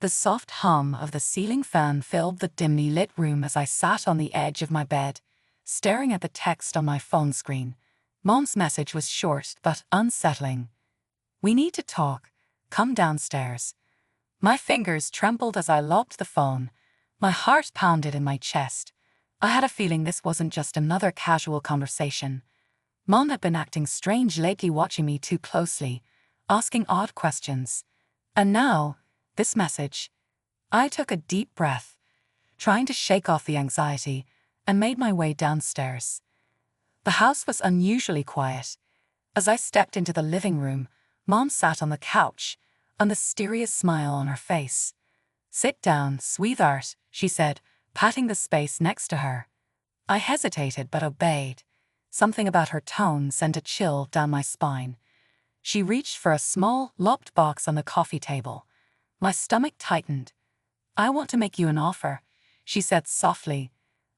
The soft hum of the ceiling fan filled the dimly lit room as I sat on the edge of my bed, staring at the text on my phone screen. Mom's message was short but unsettling. "We need to talk. Come downstairs." My fingers trembled as I locked the phone. My heart pounded in my chest. I had a feeling this wasn't just another casual conversation. Mom had been acting strange lately, watching me too closely, asking odd questions. And now, this message. I took a deep breath, trying to shake off the anxiety, and made my way downstairs. The house was unusually quiet. As I stepped into the living room, Mom sat on the couch, a mysterious smile on her face. "Sit down, sweetheart," she said, patting the space next to her. I hesitated but obeyed. Something about her tone sent a chill down my spine. She reached for a small, locked box on the coffee table. My stomach tightened. "I want to make you an offer," she said softly.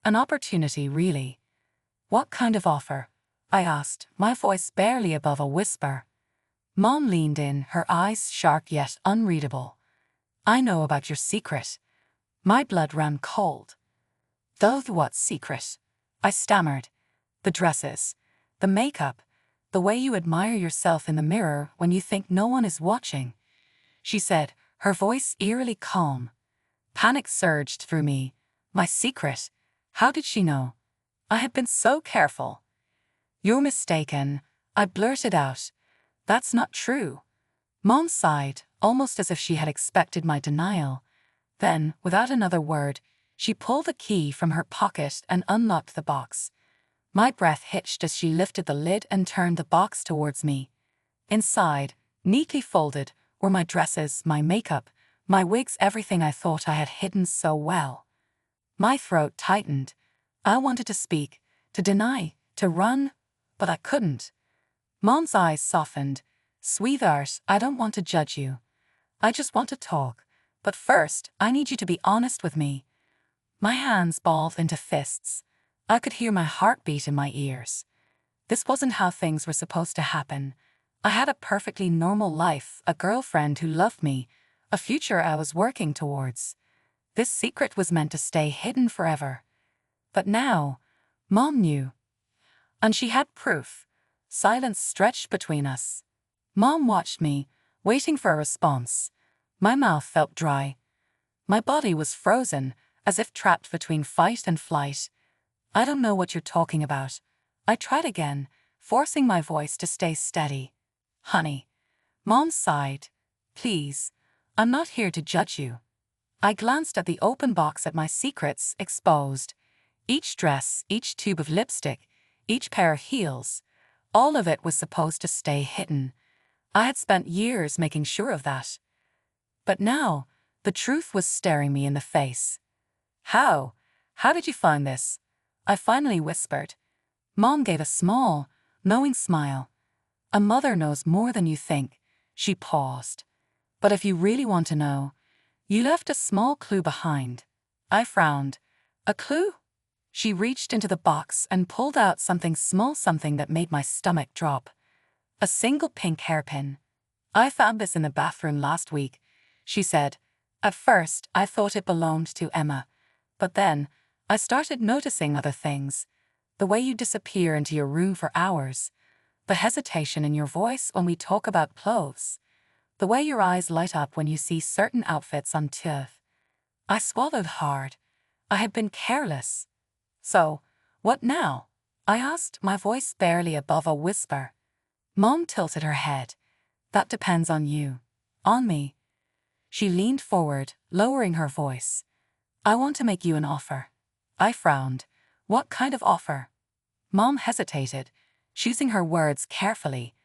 "An opportunity, really." "What kind of offer?" I asked, my voice barely above a whisper. Mom leaned in, her eyes sharp yet unreadable. "I know about your secret." My blood ran cold. "Though what secret?" I stammered. "The dresses, the makeup, the way you admire yourself in the mirror when you think no one is watching," she said, her voice eerily calm. Panic surged through me. My secret? How did she know? I had been so careful. "You're mistaken," I blurted out. "That's not true." Mom sighed, almost as if she had expected my denial. Then, without another word, she pulled a key from her pocket and unlocked the box. My breath hitched as she lifted the lid and turned the box towards me. Inside, neatly folded, were my dresses, my makeup, my wigs, everything I thought I had hidden so well. My throat tightened. I wanted to speak, to deny, to run, but I couldn't. Mom's eyes softened. "Sweetheart, I don't want to judge you. I just want to talk. But first, I need you to be honest with me." My hands balled into fists. I could hear my heartbeat in my ears. This wasn't how things were supposed to happen. I had a perfectly normal life, a girlfriend who loved me, a future I was working towards. This secret was meant to stay hidden forever. But now, Mom knew. And she had proof. Silence stretched between us. Mom watched me, waiting for a response. My mouth felt dry. My body was frozen, as if trapped between fight and flight. "I don't know what you're talking about." I tried again, forcing my voice to stay steady. "Honey." Mom sighed. "Please, I'm not here to judge you." I glanced at the open box, at my secrets exposed. Each dress, each tube of lipstick, each pair of heels, all of it was supposed to stay hidden. I had spent years making sure of that. But now, the truth was staring me in the face. How? How did you find this?" I finally whispered. Mom gave a small, knowing smile. "A mother knows more than you think." She paused. "But if you really want to know, you left a small clue behind." I frowned. "A clue?" She reached into the box and pulled out something small, something that made my stomach drop. A single pink hairpin. "I found this in the bathroom last week," she said. "At first, I thought it belonged to Emma. But then, I started noticing other things. The way you disappear into your room for hours. The hesitation in your voice when we talk about clothes. The way your eyes light up when you see certain outfits on M2F." I swallowed hard. I had been careless. "So, what now?" I asked, my voice barely above a whisper. Mom tilted her head. "That depends on you." "On me?" She leaned forward, lowering her voice. "I want to make you an offer." I frowned. "What kind of offer?" Mom hesitated, choosing her words carefully.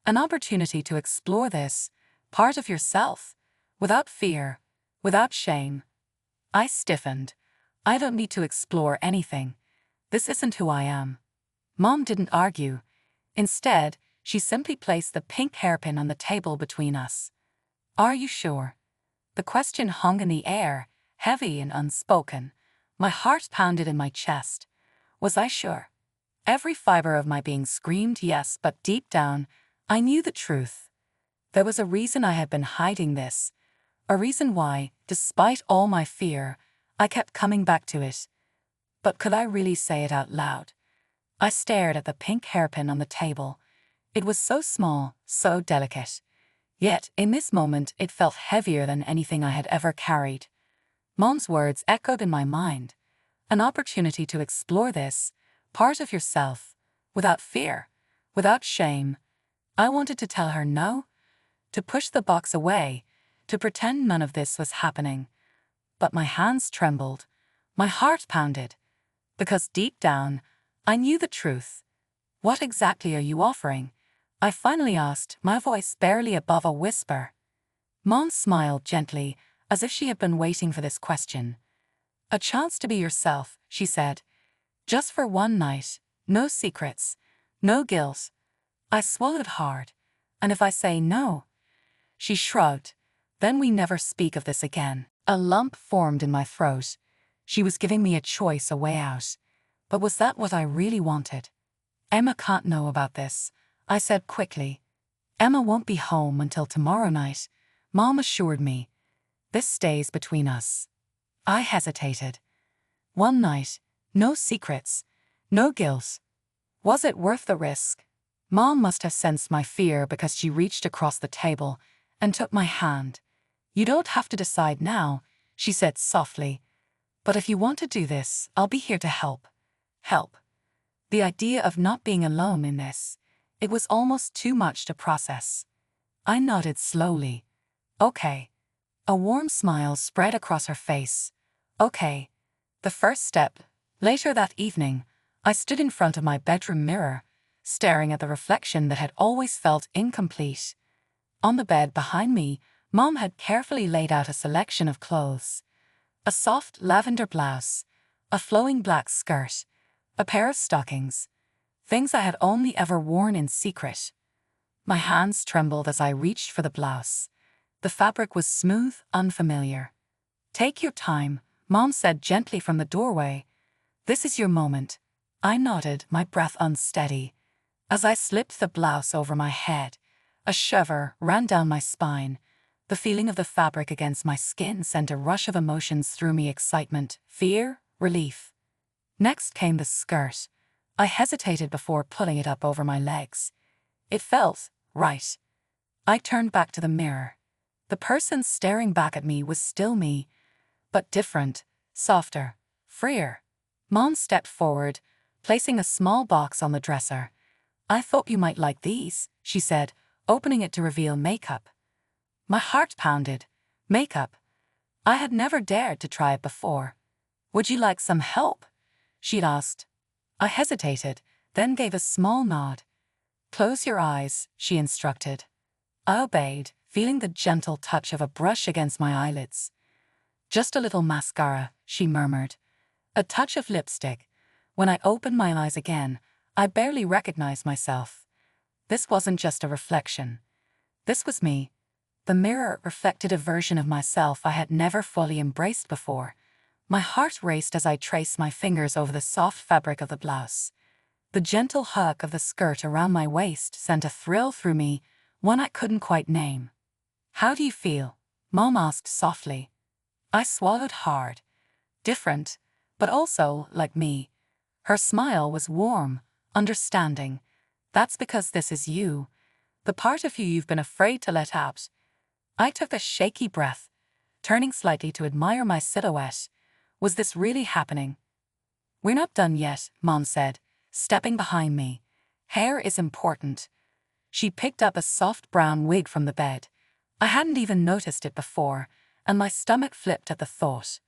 "An opportunity to explore this part of yourself, without fear, without shame." I stiffened. "I don't need to explore anything. This isn't who I am." Mom didn't argue. Instead, she simply placed the pink hairpin on the table between us. "Are you sure?" The question hung in the air, heavy and unspoken. My heart pounded in my chest. Was I sure? Every fiber of my being screamed yes, but deep down, I knew the truth. There was a reason I had been hiding this. A reason why, despite all my fear, I kept coming back to it. But could I really say it out loud? I stared at the pink hairpin on the table. It was so small, so delicate. Yet, in this moment, it felt heavier than anything I had ever carried. Mom's words echoed in my mind. An opportunity to explore this part of yourself, without fear, without shame. I wanted to tell her no, to push the box away, to pretend none of this was happening. But my hands trembled, my heart pounded, because deep down, I knew the truth. What exactly are you offering? I finally asked, my voice barely above a whisper. Mom smiled gently, as if she had been waiting for this question. A chance to be yourself, she said. Just for one night, no secrets, no guilt. I swallowed hard. And if I say no? She shrugged. Then we never speak of this again. A lump formed in my throat. She was giving me a choice, a way out. But was that what I really wanted? Emma can't know about this, I said quickly. Emma won't be home until tomorrow night, Mom assured me. This stays between us. I hesitated. One night, no secrets, no guilt. Was it worth the risk? Mom must have sensed my fear because she reached across the table and took my hand. You don't have to decide now, she said softly. But if you want to do this, I'll be here to help. Help. The idea of not being alone in this, it was almost too much to process. I nodded slowly. Okay. A warm smile spread across her face. Okay. The first step. Later that evening, I stood in front of my bedroom mirror, staring at the reflection that had always felt incomplete. On the bed behind me, Mom had carefully laid out a selection of clothes. A soft lavender blouse, a flowing black skirt, a pair of stockings. Things I had only ever worn in secret. My hands trembled as I reached for the blouse. The fabric was smooth, unfamiliar. Take your time, Mom said gently from the doorway. This is your moment. I nodded, my breath unsteady. As I slipped the blouse over my head, a shiver ran down my spine. The feeling of the fabric against my skin sent a rush of emotions through me: excitement, fear, relief. Next came the skirt. I hesitated before pulling it up over my legs. It felt right. I turned back to the mirror. The person staring back at me was still me, but different, softer, freer. Mom stepped forward, placing a small box on the dresser. I thought you might like these, she said, opening it to reveal makeup. My heart pounded. Makeup. I had never dared to try it before. Would you like some help? She'd asked. I hesitated, then gave a small nod. Close your eyes, she instructed. I obeyed, feeling the gentle touch of a brush against my eyelids. Just a little mascara, she murmured. A touch of lipstick. When I opened my eyes again, I barely recognized myself. This wasn't just a reflection. This was me. The mirror reflected a version of myself I had never fully embraced before. My heart raced as I traced my fingers over the soft fabric of the blouse. The gentle hug of the skirt around my waist sent a thrill through me, one I couldn't quite name. How do you feel? Mom asked softly. I swallowed hard. Different, but also like me. Her smile was warm, understanding. That's because this is you. The part of you you've been afraid to let out. I took a shaky breath, turning slightly to admire my silhouette. Was this really happening? We're not done yet, Mom said, stepping behind me. Hair is important. She picked up a soft brown wig from the bed. I hadn't even noticed it before, and my stomach flipped at the thought.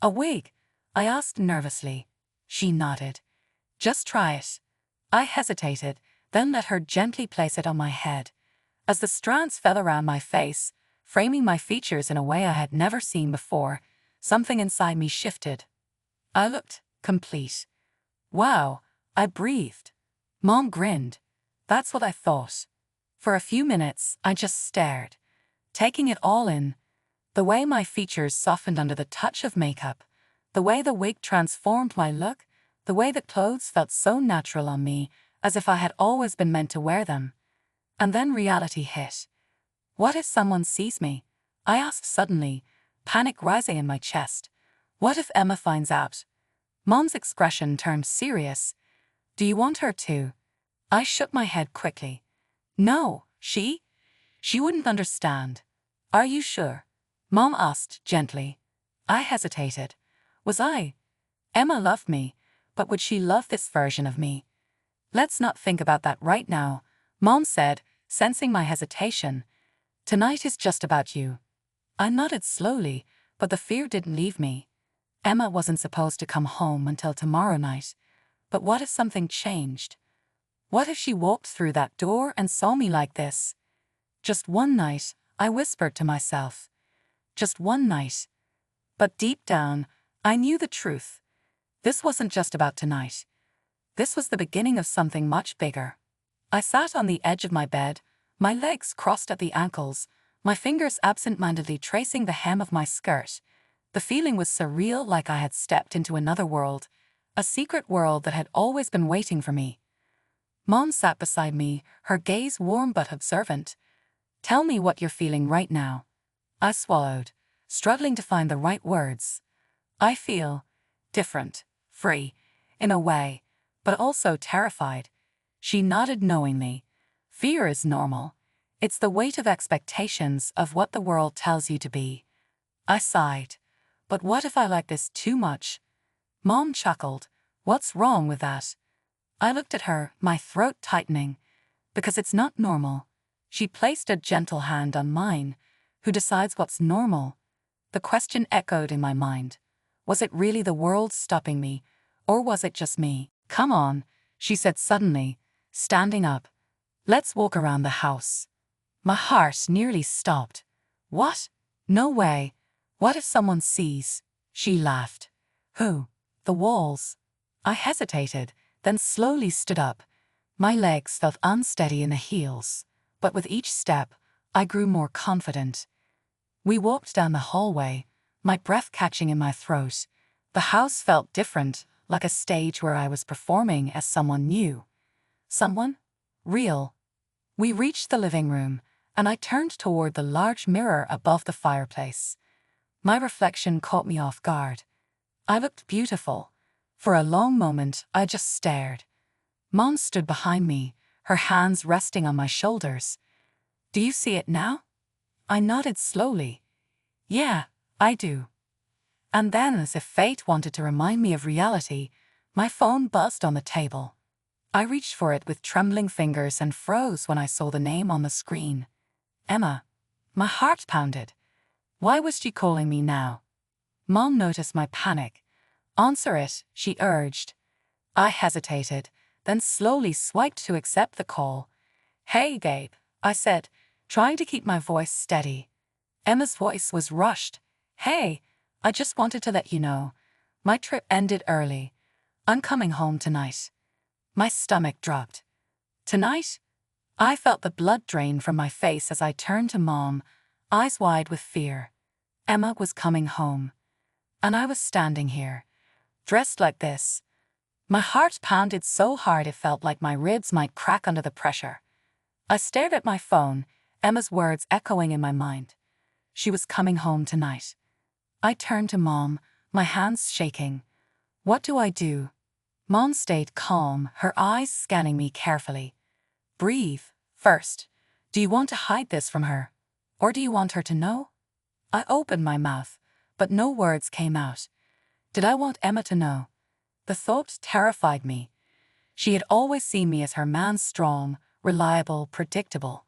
A wig? I asked nervously. She nodded. Just try it. I hesitated, then let her gently place it on my head. As the strands fell around my face, framing my features in a way I had never seen before, something inside me shifted. I looked complete. Wow, I breathed. Mom grinned. That's what I thought. For a few minutes, I just stared, taking it all in. The way my features softened under the touch of makeup, the way the wig transformed my look, the way the clothes felt so natural on me, as if I had always been meant to wear them. And then reality hit. What if someone sees me? I asked suddenly, panic rising in my chest. What if Emma finds out? Mom's expression turned serious. Do you want her to? I shook my head quickly. No, she wouldn't understand. Are you sure? Mom asked gently. I hesitated. Was I? Emma loved me, but would she love this version of me? Let's not think about that right now, Mom said, sensing my hesitation. Tonight is just about you. I nodded slowly, but the fear didn't leave me. Emma wasn't supposed to come home until tomorrow night. But what if something changed? What if she walked through that door and saw me like this? Just one night, I whispered to myself. Just one night. But deep down, I knew the truth. This wasn't just about tonight. This was the beginning of something much bigger. I sat on the edge of my bed, my legs crossed at the ankles, my fingers absent-mindedly tracing the hem of my skirt. The feeling was surreal, like I had stepped into another world, a secret world that had always been waiting for me. Mom sat beside me, her gaze warm but observant. Tell me what you're feeling right now. I swallowed, struggling to find the right words. I feel different, free, in a way, but also terrified. She nodded knowingly. Fear is normal. It's the weight of expectations of what the world tells you to be. I sighed. But what if I like this too much? Mom chuckled. What's wrong with that? I looked at her, my throat tightening. Because it's not normal. She placed a gentle hand on mine. Who decides what's normal? The question echoed in my mind. Was it really the world stopping me, or was it just me? Come on, she said suddenly, standing up. Let's walk around the house. My heart nearly stopped. What? No way. What if someone sees? She laughed. Who? The walls. I hesitated, then slowly stood up. My legs felt unsteady in the heels, but with each step, I grew more confident. We walked down the hallway, my breath catching in my throat. The house felt different, like a stage where I was performing as someone new. Someone? Real. We reached the living room, and I turned toward the large mirror above the fireplace. My reflection caught me off guard. I looked beautiful. For a long moment, I just stared. Mom stood behind me, her hands resting on my shoulders. Do you see it now? I nodded slowly. Yeah, I do. And then, as if fate wanted to remind me of reality, my phone buzzed on the table. I reached for it with trembling fingers and froze when I saw the name on the screen. Emma. My heart pounded. Why was she calling me now? Mom noticed my panic. Answer it, she urged. I hesitated, then slowly swiped to accept the call. Hey, Gabe, I said, trying to keep my voice steady. Emma's voice was rushed. Hey, I just wanted to let you know. My trip ended early. I'm coming home tonight. My stomach dropped. Tonight? I felt the blood drain from my face as I turned to Mom, eyes wide with fear. Emma was coming home. And I was standing here, dressed like this. My heart pounded so hard it felt like my ribs might crack under the pressure. I stared at my phone, Emma's words echoing in my mind. She was coming home tonight. I turned to Mom, my hands shaking. What do I do? Mom stayed calm, her eyes scanning me carefully. Breathe, first. Do you want to hide this from her? Or do you want her to know? I opened my mouth, but no words came out. Did I want Emma to know? The thought terrified me. She had always seen me as her man, strong, reliable, predictable.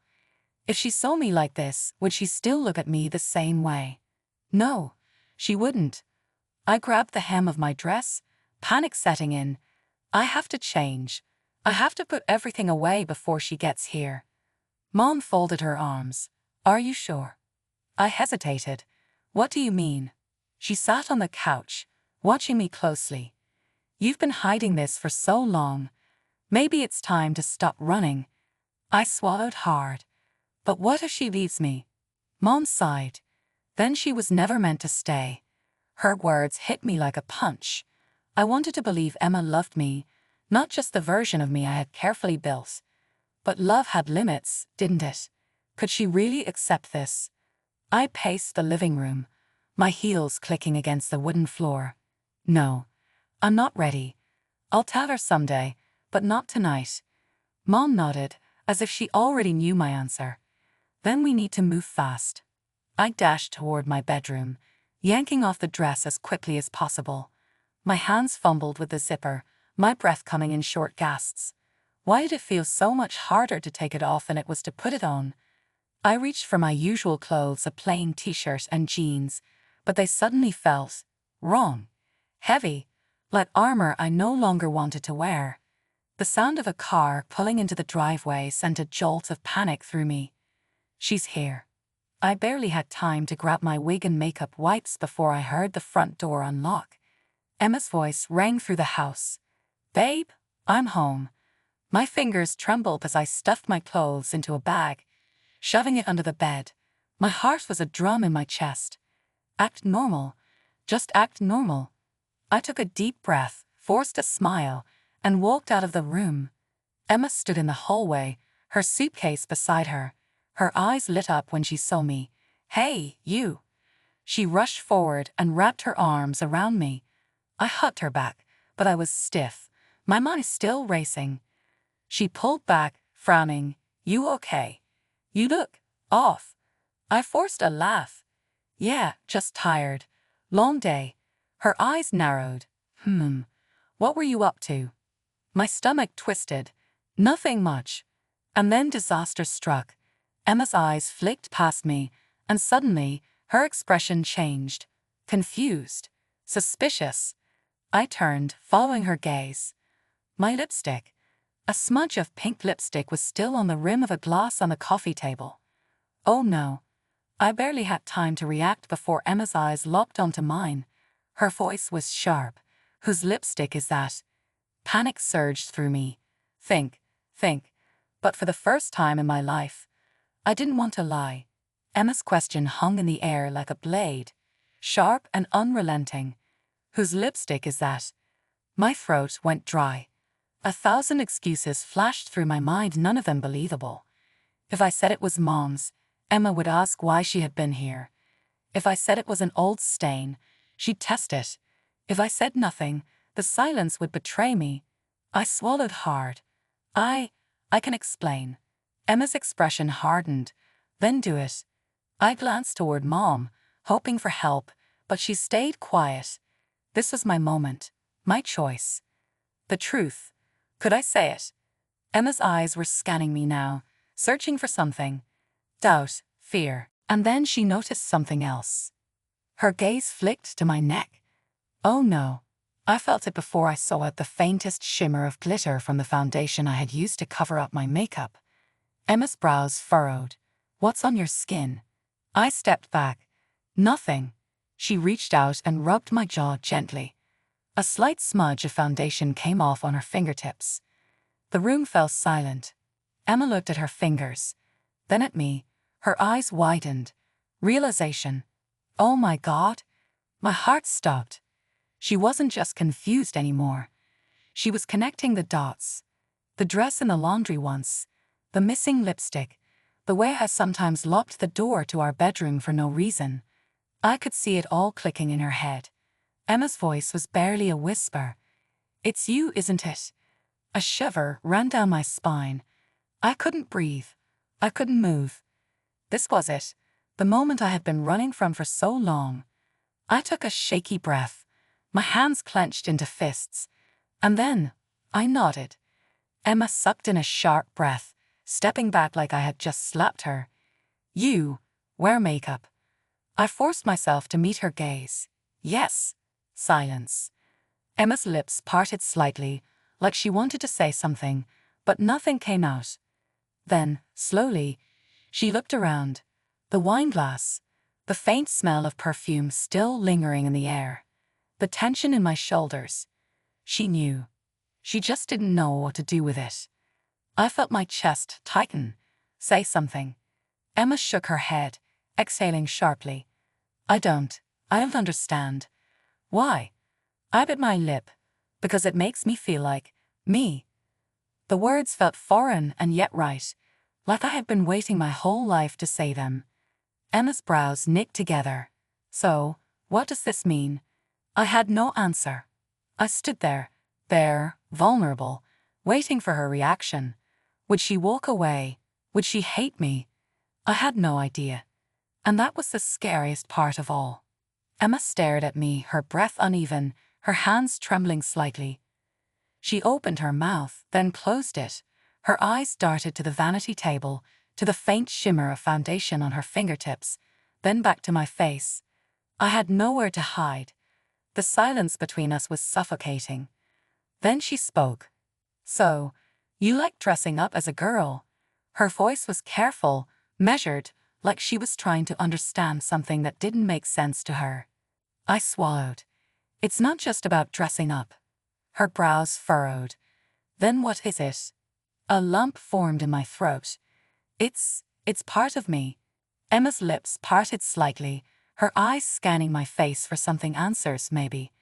If she saw me like this, would she still look at me the same way? No, she wouldn't. I grabbed the hem of my dress, panic setting in. I have to change. I have to put everything away before she gets here. Mom folded her arms. Are you sure? I hesitated. What do you mean? She sat on the couch, watching me closely. You've been hiding this for so long. Maybe it's time to stop running. I swallowed hard. But what if she leaves me? Mom sighed. Then she was never meant to stay. Her words hit me like a punch. I wanted to believe Emma loved me, not just the version of me I had carefully built. But love had limits, didn't it? Could she really accept this? I paced the living room, my heels clicking against the wooden floor. No, I'm not ready. I'll tell her someday, but not tonight. Mom nodded, as if she already knew my answer. Then we need to move fast. I dashed toward my bedroom, yanking off the dress as quickly as possible. My hands fumbled with the zipper, my breath coming in short gasps. Why did it feel so much harder to take it off than it was to put it on? I reached for my usual clothes, a plain t-shirt and jeans, but they suddenly felt wrong, heavy, like armor I no longer wanted to wear. The sound of a car pulling into the driveway sent a jolt of panic through me. She's here. I barely had time to grab my wig and makeup wipes before I heard the front door unlock. Emma's voice rang through the house. "Babe, I'm home." My fingers trembled as I stuffed my clothes into a bag, shoving it under the bed. My heart was a drum in my chest. Act normal. Just act normal. I took a deep breath, forced a smile, and walked out of the room. Emma stood in the hallway, her suitcase beside her. Her eyes lit up when she saw me. "Hey, you." She rushed forward and wrapped her arms around me. I hugged her back, but I was stiff, my mind still racing. She pulled back, frowning. "You okay? You look off." I forced a laugh. "Yeah, just tired. Long day." Her eyes narrowed. What were you up to?" My stomach twisted. "Nothing much." And then disaster struck. Emma's eyes flicked past me, and suddenly her expression changed. Confused. Suspicious. I turned, following her gaze. My lipstick. A smudge of pink lipstick was still on the rim of a glass on the coffee table. Oh no. I barely had time to react before Emma's eyes locked onto mine. Her voice was sharp. "Whose lipstick is that?" Panic surged through me. Think. But for the first time in my life, I didn't want to lie. Emma's question hung in the air like a blade, sharp and unrelenting. "Whose lipstick is that?" My throat went dry. 1,000 excuses flashed through my mind, none of them believable. If I said it was Mom's, Emma would ask why she had been here. If I said it was an old stain, she'd test it. If I said nothing, the silence would betray me. I swallowed hard. I can explain." Emma's expression hardened. "Then do it." I glanced toward Mom, hoping for help, but she stayed quiet. This was my moment, my choice. The truth. Could I say it? Emma's eyes were scanning me now, searching for something. Doubt, fear. And then she noticed something else. Her gaze flicked to my neck. Oh no. I felt it before I saw it, the faintest shimmer of glitter from the foundation I had used to cover up my makeup. Emma's brows furrowed. "What's on your skin?" I stepped back. "Nothing." She reached out and rubbed my jaw gently. A slight smudge of foundation came off on her fingertips. The room fell silent. Emma looked at her fingers, then at me. Her eyes widened. Realization. Oh my God. My heart stopped. She wasn't just confused anymore. She was connecting the dots. The dress in the laundry once, the missing lipstick, the way I sometimes locked the door to our bedroom for no reason. I could see it all clicking in her head. Emma's voice was barely a whisper. "It's you, isn't it?" A shiver ran down my spine. I couldn't breathe. I couldn't move. This was it, the moment I had been running from for so long. I took a shaky breath, my hands clenched into fists. And then, I nodded. Emma sucked in a sharp breath, stepping back like I had just slapped her. "You wear makeup." I forced myself to meet her gaze. Yes. Silence. Emma's lips parted slightly, like she wanted to say something, but nothing came out. Then, slowly, she looked around. The wine glass, the faint smell of perfume still lingering in the air. The tension in my shoulders. She knew. She just didn't know what to do with it. I felt my chest tighten. "Say something." Emma shook her head, exhaling sharply. I don't understand." "Why?" I bit my lip. "Because it makes me feel like me." The words felt foreign and yet right, like I had been waiting my whole life to say them. Emma's brows knit together. So, what does this mean? I had no answer. I stood there, bare, vulnerable, waiting for her reaction. Would she walk away? Would she hate me? I had no idea. And that was the scariest part of all. Emma stared at me, her breath uneven, her hands trembling slightly. She opened her mouth, then closed it. Her eyes darted to the vanity table, to the faint shimmer of foundation on her fingertips, then back to my face. I had nowhere to hide. The silence between us was suffocating. Then she spoke. "So, you like dressing up as a girl?" Her voice was careful, measured, like she was trying to understand something that didn't make sense to her. I swallowed. "It's not just about dressing up." Her brows furrowed. "Then what is it?" A lump formed in my throat. It's part of me." Emma's lips parted slightly, her eyes scanning my face for something answers, maybe.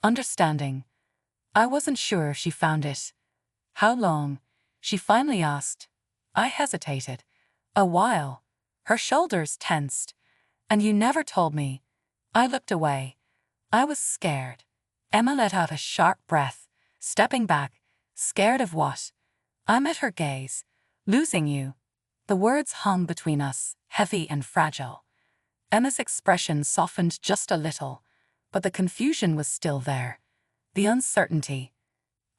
Understanding. I wasn't sure if she found it. "How long?" she finally asked. I hesitated. "A while." Her shoulders tensed. "And you never told me." I looked away. I was scared. Emma let out a sharp breath, stepping back. "Scared of what?" I met her gaze. "Losing you." The words hung between us, heavy and fragile. Emma's expression softened just a little, but the confusion was still there. The uncertainty.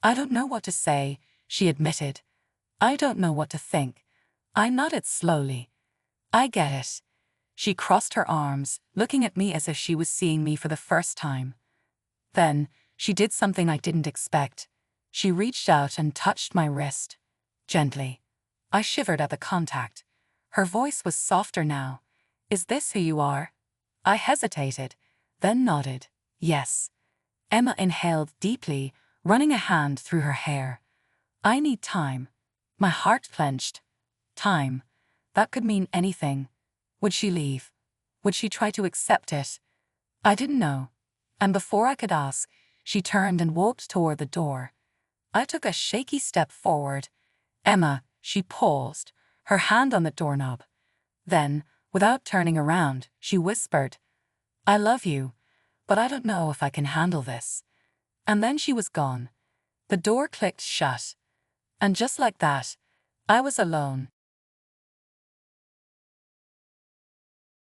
"I don't know what to say," she admitted. "I don't know what to think." I nodded slowly. "I get it." She crossed her arms, looking at me as if she was seeing me for the first time. Then, she did something I didn't expect. She reached out and touched my wrist. Gently. I shivered at the contact. Her voice was softer now. "Is this who you are?" I hesitated, then nodded. "Yes." Emma inhaled deeply, running a hand through her hair. "I need time." My heart clenched. Time. That could mean anything. Would she leave? Would she try to accept it? I didn't know. And before I could ask, she turned and walked toward the door. I took a shaky step forward. "Emma," she paused, her hand on the doorknob. Then, without turning around, she whispered, "I love you, but I don't know if I can handle this." And then she was gone. The door clicked shut. And just like that, I was alone,